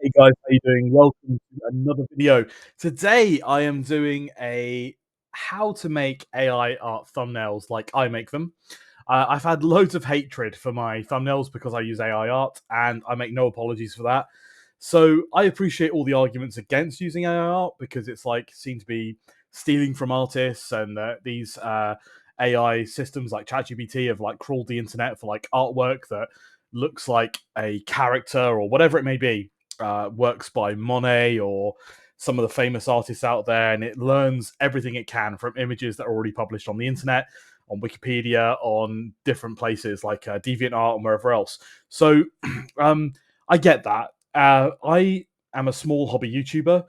Hey guys, how you doing? Welcome to another video. Today I am doing a how to make AI art thumbnails like I make them. I've had loads of hatred for my thumbnails because I use AI art, and I make no apologies for that. So I appreciate all the arguments against using AI art because it's like seem to be stealing from artists, and these AI systems like ChatGPT have like crawled the internet for like artwork that looks like a character or whatever it may be, works by Monet or some of the famous artists out there, and it learns everything it can from images that are already published on the internet, on Wikipedia, on different places like DeviantArt and wherever else. So I get that. I am a small hobby YouTuber.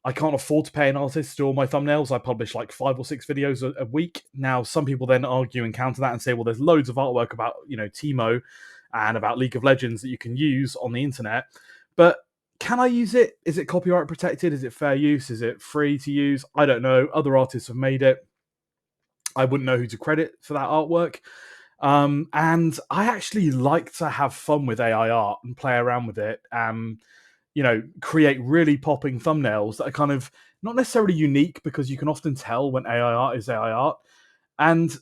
I can't afford to pay an artist to do all my thumbnails. I publish like 5 or 6 videos a week. Now, some people then argue and counter that and say, well, there's loads of artwork about, Timo and about League of Legends that you can use on the internet. But can I use it? Is it copyright protected? Is it fair use? Is it free to use? I don't know. Other artists have made it. I wouldn't know who to credit for that artwork. And I actually like to have fun with AI art and play around with it. Create really popping thumbnails that are kind of not necessarily unique because you can often tell when AI art is AI art. And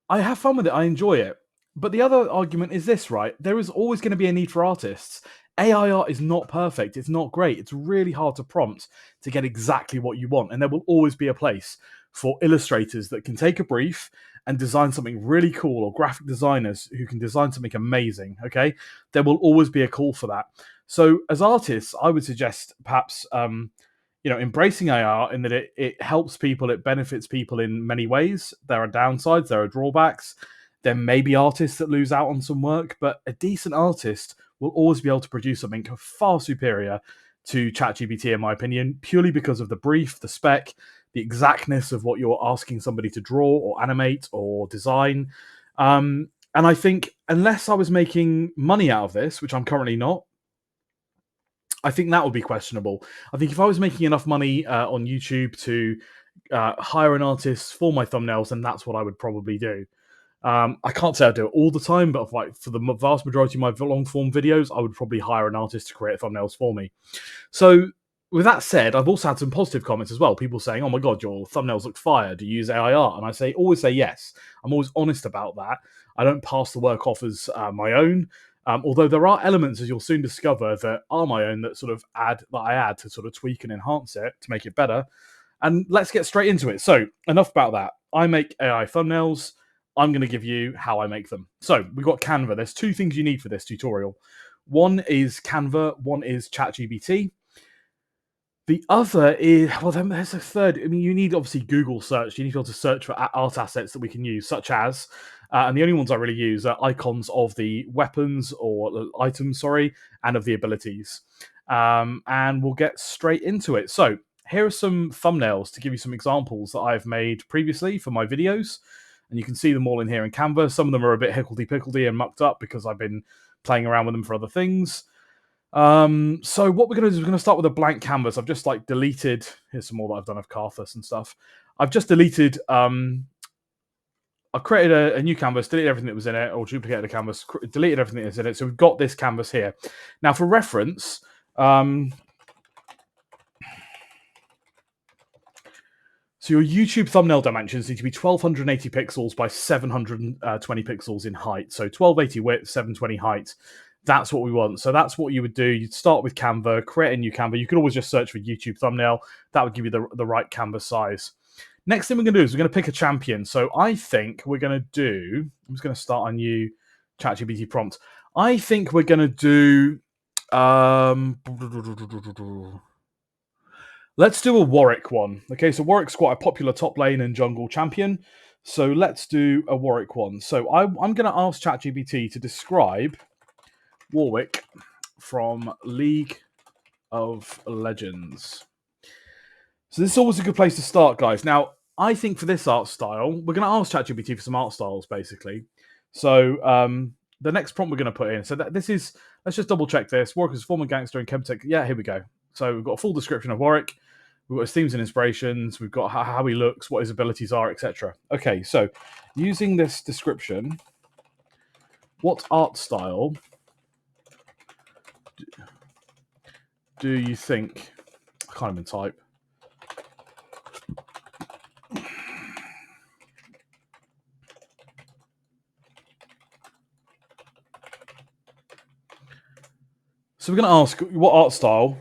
I have fun with it. I enjoy it. But the other argument is this, right? There is always going to be a need for artists. AI art is not perfect. It's not great. It's really hard to prompt to get exactly what you want. And there will always be a place for illustrators that can take a brief and design something really cool, or graphic designers who can design something amazing. Okay. There will always be a call for that. So, as artists, I would suggest perhaps embracing AR in that it helps people, it benefits people in many ways. There are downsides, there are drawbacks. There may be artists that lose out on some work, but a decent artist will always be able to produce something far superior to ChatGPT, in my opinion, purely because of the brief, the spec, the exactness of what you're asking somebody to draw or animate or design. And I think unless I was making money out of this, which I'm currently not, I think that would be questionable. I think if I was making enough money on YouTube to hire an artist for my thumbnails, then that's what I would probably do. I can't say I do it all the time, but like for the vast majority of my long form videos, I would probably hire an artist to create thumbnails for me. So, with that said, I've also had some positive comments as well. People saying, "Oh my god, your thumbnails look fire. Do you use AI art?" And I always say yes. I'm always honest about that. I don't pass the work off as my own. Although there are elements, as you'll soon discover, that are my own that I add to sort of tweak and enhance it to make it better. And let's get straight into it. So, enough about that. I make AI thumbnails. I'm going to give you how I make them. So, we've got Canva. There's 2 things you need for this tutorial. One is Canva, one is ChatGPT. The other is, well, then there's a third. I mean, you need obviously Google search. You need to be able to search for art assets that we can use, such as, and the only ones I really use are icons of the weapons or items, sorry, and of the abilities. And we'll get straight into it. So, here are some thumbnails to give you some examples that I've made previously for my videos. And you can see them all in here in Canva. Some of them are a bit hickledy-pickledy and mucked up because I've been playing around with them for other things. So what we're going to do is we're going to start with a blank canvas. I've just like deleted, here's some more that I've done of Carthus and stuff. I've just deleted, I've created a new canvas, deleted everything that was in it, or duplicated a canvas, deleted everything that's in it. So we've got this canvas here. Now for reference, so your YouTube thumbnail dimensions need to be 1280 pixels by 720 pixels in height. So 1280 width, 720 height. That's what we want. So that's what you would do. You'd start with Canva, create a new Canva. You could always just search for YouTube thumbnail. That would give you the right canvas size. Next thing we're going to do is we're going to pick a champion. So I think we're going to do, I'm just going to start a new ChatGPT prompt. I think we're going to do, let's do a Warwick one. Okay, so Warwick's quite a popular top lane and jungle champion. So let's do a Warwick one. So I'm going to ask ChatGPT to describe Warwick from League of Legends. So this is always a good place to start, guys. Now, I think for this art style, we're going to ask ChatGPT for some art styles, basically. So the next prompt we're going to put in. So this is, let's just double check this. Warwick is a former gangster in Chemtech. Yeah, here we go. So we've got a full description of Warwick. We've got his themes and inspirations. We've got how he looks, what his abilities are, etc. Okay, so using this description, what art style do you think? I can't even type. So we're going to ask what art style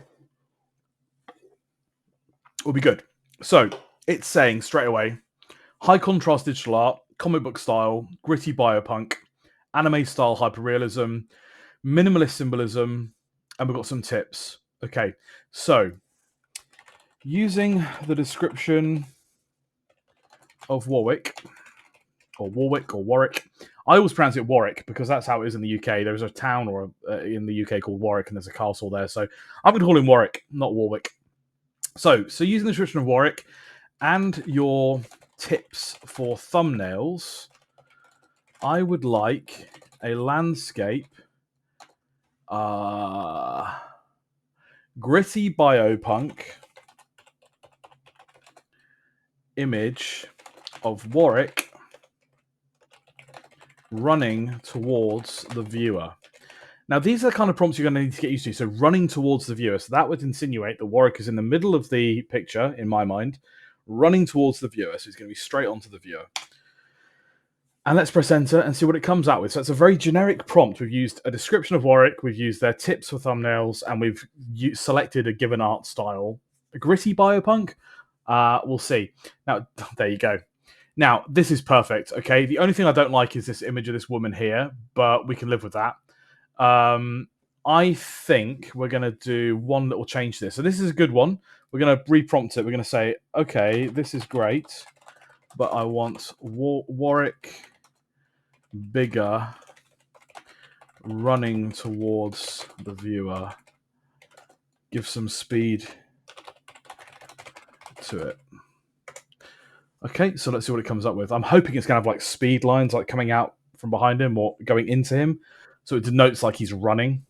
will be good. So it's saying straight away high contrast digital art, comic book style, gritty biopunk, anime style hyperrealism, minimalist symbolism, and we've got some tips. Okay, so using the description of Warwick, or Warwick, or Warwick. I always pronounce it Warwick because that's how it is in the UK. There's a town or in the UK called Warwick, and there's a castle there. So I'm going to call him Warwick, not Warwick. So using the description of Warwick and your tips for thumbnails, I would like a landscape, gritty biopunk image of Warwick running towards the viewer. Now, these are the kind of prompts you're going to need to get used to. So running towards the viewer. So that would insinuate that Warwick is in the middle of the picture, in my mind, running towards the viewer. So he's going to be straight onto the viewer. And let's press enter and see what it comes out with. So it's a very generic prompt. We've used a description of Warwick, we've used their tips for thumbnails, and we've selected a given art style. A gritty biopunk? We'll see. Now, there you go. Now, this is perfect, okay? The only thing I don't like is this image of this woman here, but we can live with that. I think we're going to do one that will change this. So this is a good one. We're going to reprompt it. We're going to say, okay, this is great, but I want Warwick bigger running towards the viewer. Give some speed to it. Okay, so let's see what it comes up with. I'm hoping it's going to have like speed lines like coming out from behind him or going into him. So it denotes like he's running.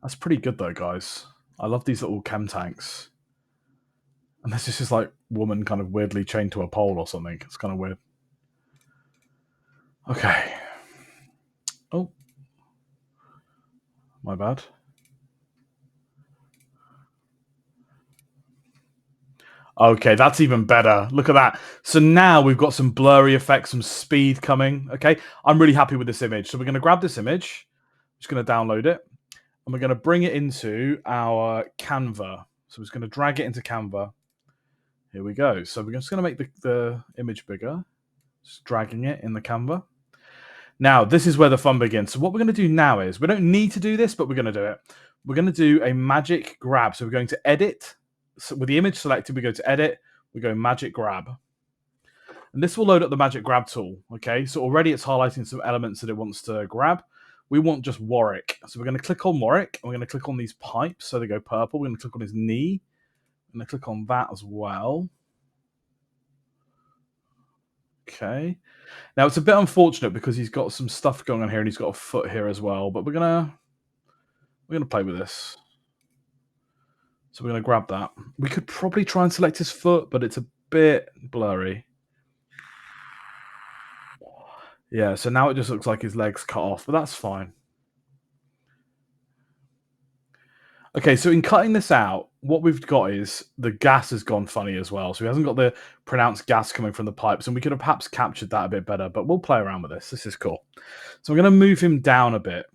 That's pretty good though, guys. I love these little chem tanks. And this is just like woman kind of weirdly chained to a pole or something. It's kind of weird. Okay. Oh. My bad. Okay, that's even better. Look at that. So now we've got some blurry effects, some speed coming. Okay, I'm really happy with this image. So we're going to grab this image. Just going to download it. And we're going to bring it into our Canva. So we're just going to drag it into Canva. Here we go. So we're just going to make the image bigger. Just dragging it in the Canva. Now, this is where the fun begins. So what we're going to do now is, we don't need to do this, but we're going to do it. We're going to do a magic grab. So we're going to edit. So with the image selected, we go to edit. We go magic grab. And this will load up the magic grab tool. Okay, so already it's highlighting some elements that it wants to grab. We want just Warwick. So we're going to click on Warwick. And we're going to click on these pipes. So they go purple. We're going to click on his knee. I'm going to click on that as well. Okay. Now it's a bit unfortunate because he's got some stuff going on here and he's got a foot here as well. But we're gonna play with this. So we're gonna grab that. We could probably try and select his foot, but it's a bit blurry. Yeah, so now it just looks like his leg's cut off, but that's fine. Okay, so in cutting this out, what we've got is the gas has gone funny as well. So he hasn't got the pronounced gas coming from the pipes, and we could have perhaps captured that a bit better, but we'll play around with this. This is cool. So I'm going to move him down a bit.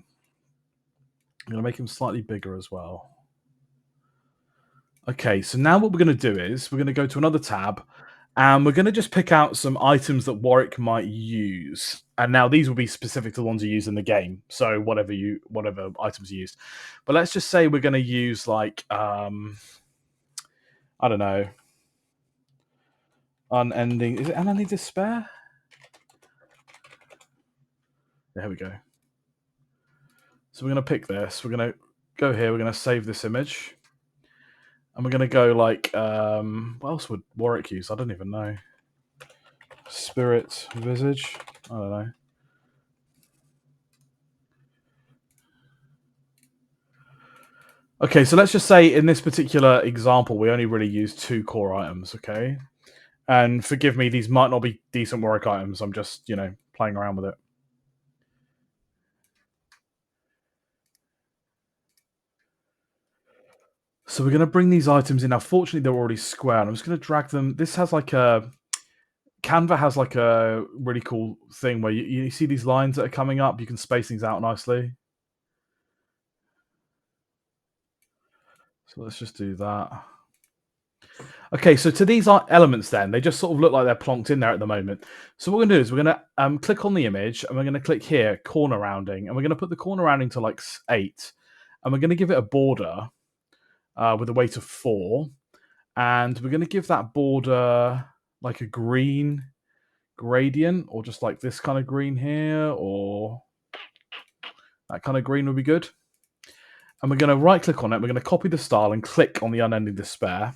I'm going to make him slightly bigger as well. Okay, so now what we're going to do is we're going to go to another tab, and we're going to just pick out some items that Warwick might use. And now these will be specific to the ones you use in the game. So whatever items you use. But let's just say we're going to use like I don't know. Unending. Is it unending despair? There we go. So we're going to pick this. We're going to go here. We're going to save this image. And we're going to go like, what else would Warwick use? I don't even know. Spirit visage. I don't know. Okay, so let's just say in this particular example, we only really use 2 core items, okay? And forgive me, these might not be decent Warwick items. I'm just, playing around with it. So we're going to bring these items in. Now, fortunately, they're already square. And I'm just going to drag them. This has like a Canva has like a really cool thing where you see these lines that are coming up. You can space things out nicely. So let's just do that. Okay, so to these elements then, they just sort of look like they're plonked in there at the moment. So what we're going to do is we're going to click on the image, and we're going to click here, corner rounding, and we're going to put the corner rounding to like 8, and we're going to give it a border with a weight of 4, and we're going to give that border like a green gradient, or just like this kind of green here, or that kind of green would be good. And we're going to right click on it, we're going to copy the style and click on the unending despair.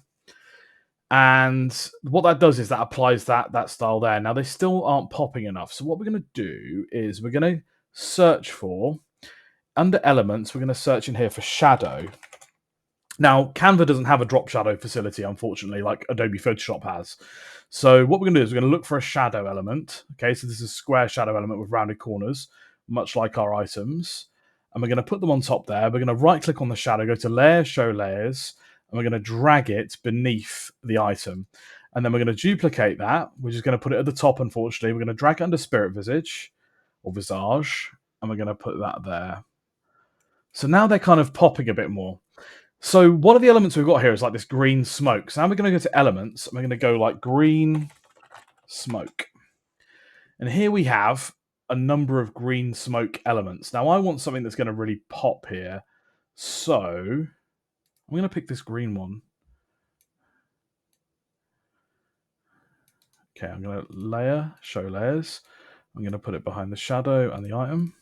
And what that does is that applies that style there. Now they still aren't popping enough. So what we're going to do is we're going to search for, under elements, we're going to search in here for shadow. Now, Canva doesn't have a drop shadow facility, unfortunately, like Adobe Photoshop has. So what we're going to do is we're going to look for a shadow element. Okay, so this is a square shadow element with rounded corners, much like our items. And we're going to put them on top there. We're going to right-click on the shadow, go to Layer, Show Layers, and we're going to drag it beneath the item. And then we're going to duplicate that. We're just going to put it at the top, unfortunately. We're going to drag it under Spirit Visage, or Visage, and we're going to put that there. So now they're kind of popping a bit more. So one of the elements we've got here is like this green smoke. So now we're going to go to elements, and we're going to go like green smoke. And here we have a number of green smoke elements. Now I want something that's going to really pop here. So I'm going to pick this green one. Okay, I'm going to layer, show layers. I'm going to put it behind the shadow and the item.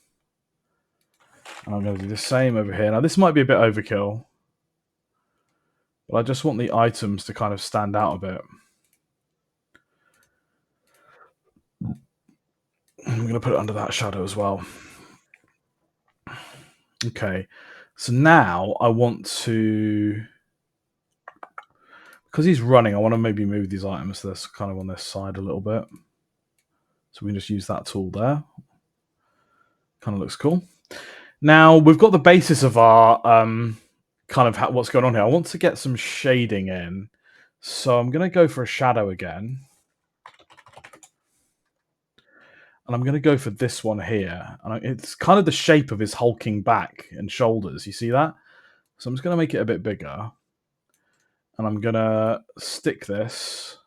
And I'm going to do the same over here. Now this might be a bit overkill, but I just want the items to kind of stand out a bit. I'm going to put it under that shadow as well. Okay, so now I want to, because he's running, I want to maybe move these items to this kind of on this side a little bit. So we can just use that tool there. Kind of looks cool. Now we've got the basis of our kind of what's going on here. I want to get some shading in. So I'm going to go for a shadow again. And I'm going to go for this one here. And it's kind of the shape of his hulking back and shoulders. You see that? So I'm just going to make it a bit bigger. And I'm going to stick this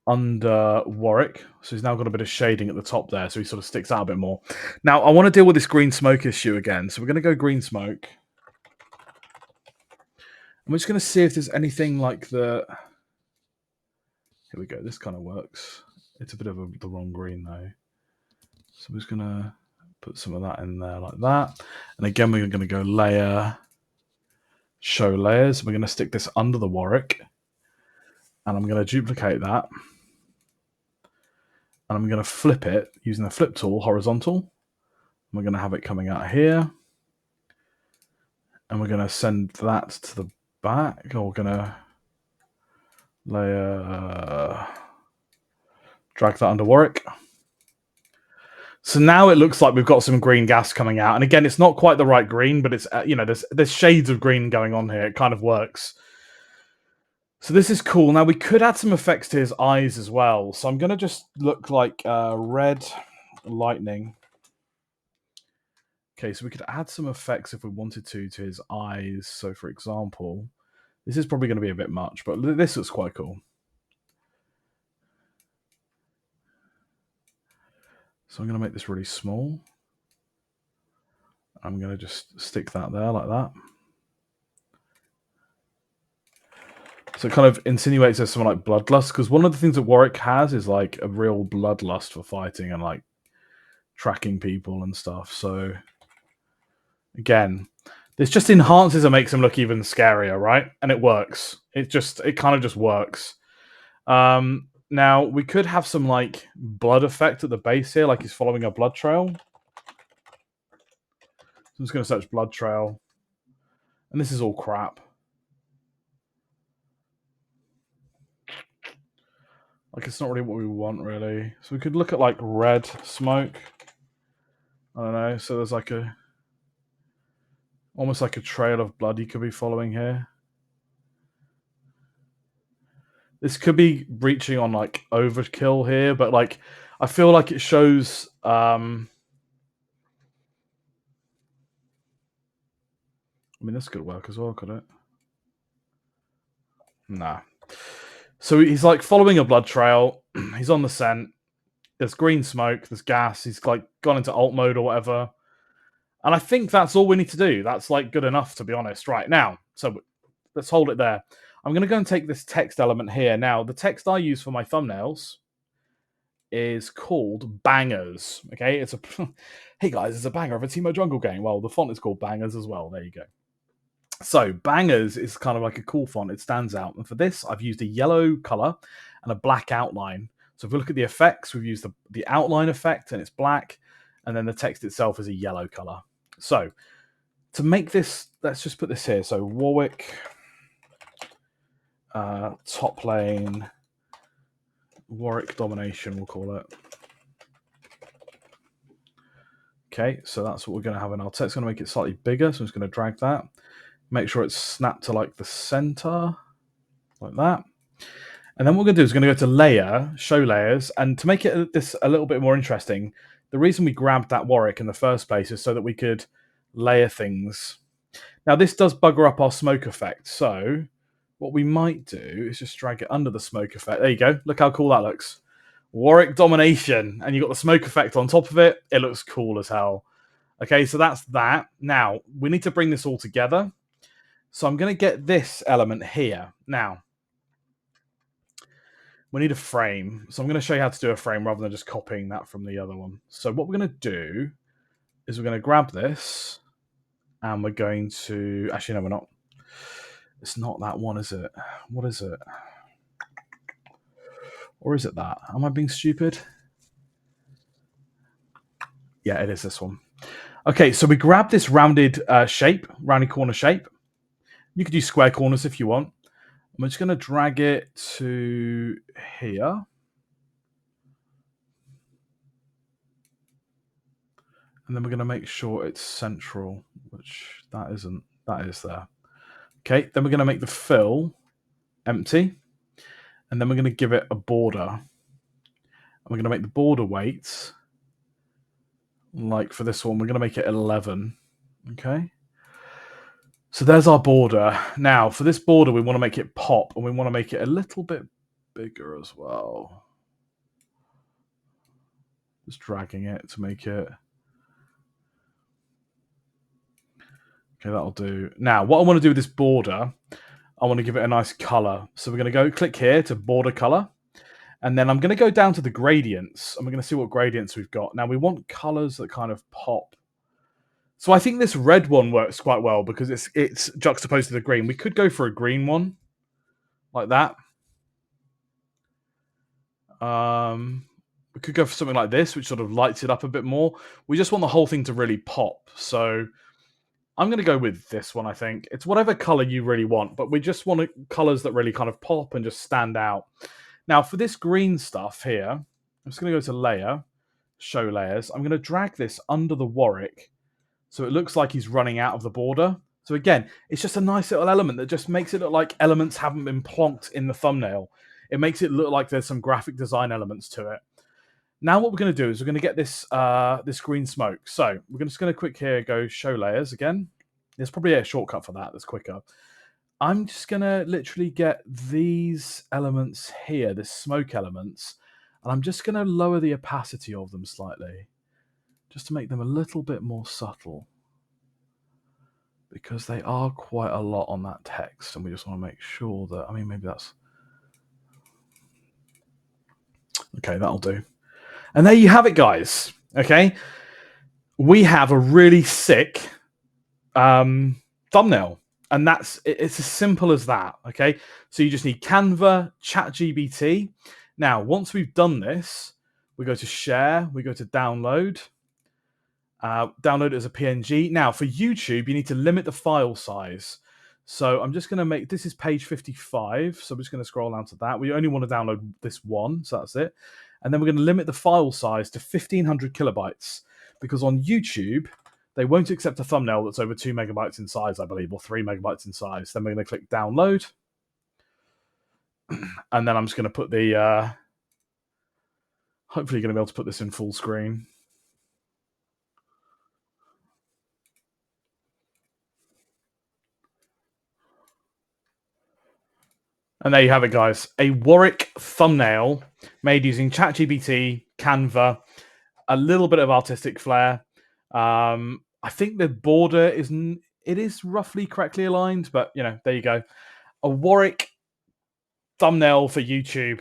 under Warwick. So he's now got a bit of shading at the top there. So he sort of sticks out a bit more. Now, I want to deal with this green smoke issue again. So we're going to go green smoke. I'm just going to see if there's anything like the... Here we go. This kind of works. It's a bit of the wrong green, though. So I'm just going to put some of that in there like that. And again, we're going to go layer, show layers. We're going to stick this under the Warwick. And I'm going to duplicate that. And I'm going to flip it using the flip tool, horizontal. We're going to have it coming out here. And we're going to send that to the back. Or we're going to layer, drag that under Warwick. So now it looks like we've got some green gas coming out. And again, it's not quite the right green, but it's, there's shades of green going on here. It kind of works. So this is cool. Now we could add some effects to his eyes as well. So I'm going to just look like red lightning. Okay, so we could add some effects if we wanted to his eyes. So for example, this is probably going to be a bit much, but this looks quite cool. So I'm going to make this really small. I'm going to just stick that there like that. So it kind of insinuates there's something like bloodlust, because one of the things that Warwick has is like a real bloodlust for fighting and like tracking people and stuff. So again, this just enhances and makes him look even scarier, right? And it works. It kind of just works. Now we could have some like blood effect at the base here, like he's following a blood trail. I'm just going to search blood trail, and this is all crap. Like, it's not really what we want, really. So we could look at, like, red smoke. I don't know. So there's, like, a... Almost like a trail of blood you could be following here. This could be reaching on like overkill here, but like I feel like it shows I mean this could work as well, could it? Nah. So he's like following a blood trail. He's on the scent. There's green smoke, there's gas, he's like gone into alt mode or whatever. And I think that's all we need to do. That's like good enough, to be honest, right now. So let's hold it there. I'm going to go and take this text element here. Now, the text I use for my thumbnails is called Bangers. Okay, it's a hey guys, it's a banger of a Teemo Jungle game. Well, the font is called Bangers as well. There you go. So Bangers is kind of like a cool font. It stands out. And for this, I've used a yellow color and a black outline. So if we look at the effects, we've used the outline effect and it's black. And then the text itself is a yellow color. So to make this, let's just put this here. So Warwick, top lane, Warwick domination, we'll call it. Okay, so that's what we're going to have in our text. Going to make it slightly bigger. So I'm just going to drag that. Make sure it's snapped to like the center, like that. And then what we're going to do is going to go to layer, show layers. And to make it this a little bit more interesting, the reason we grabbed that Warwick in the first place is so that we could layer things. Now, this does bugger up our smoke effect. So what we might do is just drag it under the smoke effect. There you go. Look how cool that looks. Warwick domination. And you've got the smoke effect on top of it. It looks cool as hell. Okay, so that's that. Now, we need to bring this all together. So I'm going to get this element here. Now, we need a frame. So I'm going to show you how to do a frame rather than just copying that from the other one. So what we're going to do is we're going to grab this and we're going to... Actually, no, we're not. It's not that one, is it? What is it? Or is it that? Am I being stupid? Yeah, it is this one. Okay, so we grab this rounded shape, rounded corner shape. You could use square corners if you want. I'm just going to drag it to here. And then we're going to make sure it's central, which that isn't. That is there. Okay, then we're going to make the fill empty. And then we're going to give it a border. And we're going to make the border weight, like for this one, we're going to make it 11. Okay. So there's our border. Now, for this border, we want to make it pop, and we want to make it a little bit bigger as well. Just dragging it to make it... Okay, that'll do. Now, what I want to do with this border, I want to give it a nice color. So we're going to go click here to border color. And then I'm going to go down to the gradients. And we're going to see what gradients we've got. Now, we want colors that kind of pop. So I think this red one works quite well because it's juxtaposed to the green. We could go for a green one, like that. We could go for something like this, which sort of lights it up a bit more. We just want the whole thing to really pop. So I'm going to go with this one, I think. It's whatever color you really want, but we just want colors that really kind of pop and just stand out. Now, for this green stuff here, I'm just going to go to layer, show layers. I'm going to drag this under the Warwick so it looks like he's running out of the border. So again, it's just a nice little element that just makes it look like elements haven't been plonked in the thumbnail. It makes it look like there's some graphic design elements to it. Now what we're going to do is we're going to get this this green smoke. So we're just going to quick here go show layers again. There's probably a shortcut for that that's quicker. I'm just going to literally get these elements here, this smoke elements, and I'm just going to lower the opacity of them slightly just to make them a little bit more subtle because they are quite a lot on that text and we just want to make sure that, I mean, maybe that's... Okay, that'll do. And there you have it, guys. Okay. We have a really sick thumbnail. And it's as simple as that. Okay. So you just need Canva, ChatGPT. Now, once we've done this, we go to share, we go to download. Download it as a PNG. Now, for YouTube, you need to limit the file size. So I'm just going to make, this is page 55. So I'm just going to scroll down to that. We only want to download this one. So that's it. And then we're going to limit the file size to 1500 kilobytes because on YouTube, They won't accept a thumbnail that's over 2 megabytes in size, I believe, or 3 megabytes in size. Then we're going to click download. And then I'm just going to put the, hopefully you're going to be able to put this in full screen. And there you have it, guys. A Warwick thumbnail made using ChatGPT, Canva, a little bit of artistic flair. I think the border it is roughly correctly aligned, but there you go. A Warwick thumbnail for YouTube.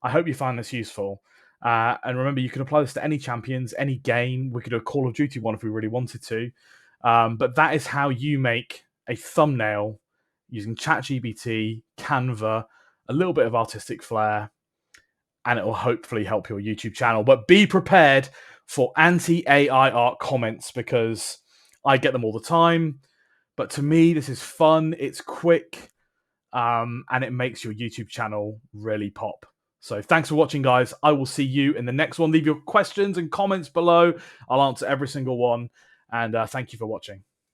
I hope you find this useful. And remember, you can apply this to any champions, any game. We could do a Call of Duty one if we really wanted to. But that is how you make a thumbnail using ChatGPT, Canva, a little bit of artistic flair, and it will hopefully help your YouTube channel. But be prepared for anti-AI art comments because I get them all the time. But to me, this is fun. It's quick. And it makes your YouTube channel really pop. So thanks for watching, guys. I will see you in the next one. Leave your questions and comments below. I'll answer every single one. And thank you for watching.